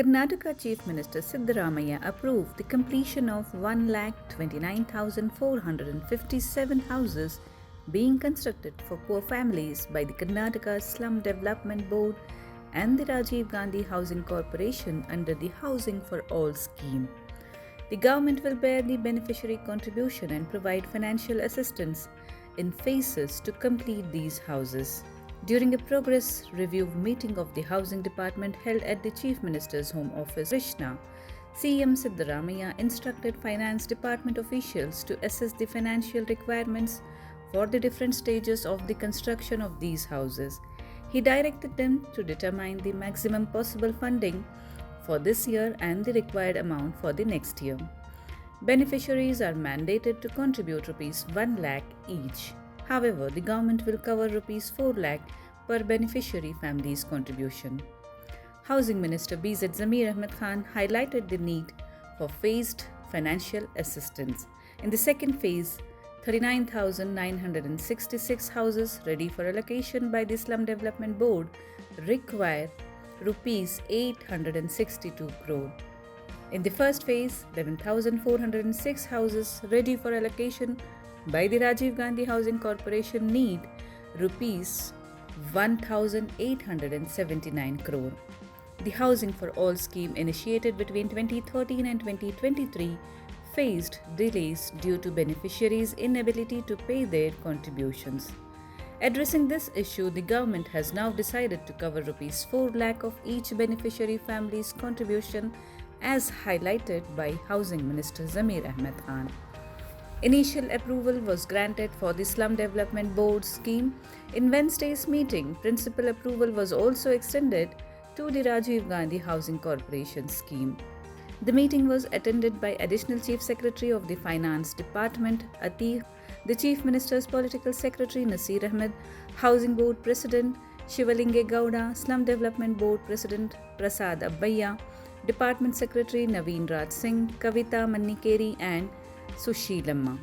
Karnataka Chief Minister Siddaramaiah approved the completion of 1,29,457 houses being constructed for poor families by the Karnataka Slum Development Board and the Rajiv Gandhi Housing Corporation under the Housing for All scheme. The government will bear the beneficiary contribution and provide financial assistance in phases to complete these houses. During a progress review meeting of the Housing Department held at the Chief Minister's Home Office, Krishna, CM Siddaramaiah instructed Finance Department officials to assess the financial requirements for the different stages of the construction of these houses. He directed them to determine the maximum possible funding for this year and the required amount for the next year. Beneficiaries are mandated to contribute Rs 1 lakh each. However, the government will cover Rs 4 lakh per beneficiary family's contribution. Housing Minister BZ Zamir Ahmed Khan highlighted the need for phased financial assistance. In the second phase, 39,966 houses ready for allocation by the Slum Development Board require Rs 862 crore. In the first phase, 11,406 houses ready for allocation by the Rajiv Gandhi Housing Corporation need Rs 1,879 crore. The Housing for All scheme, initiated between 2013 and 2023, faced delays due to beneficiaries' inability to pay their contributions. Addressing this issue, the government has now decided to cover Rs 4 lakh of each beneficiary family's contribution, as highlighted by Housing Minister Zamir Ahmed Khan. Initial approval was granted for the Slum Development Board scheme. In Wednesday's meeting, principal approval was also extended to the Rajiv Gandhi Housing Corporation scheme. The meeting was attended by Additional Chief Secretary of the Finance Department, Atif, the Chief Minister's Political Secretary, Nasir Ahmed, Housing Board President, Shivalinge Gowda, Slum Development Board President, Prasad Abbayya, Department Secretary, Naveen Raj Singh, Kavita Mannikeri and Sushilamma.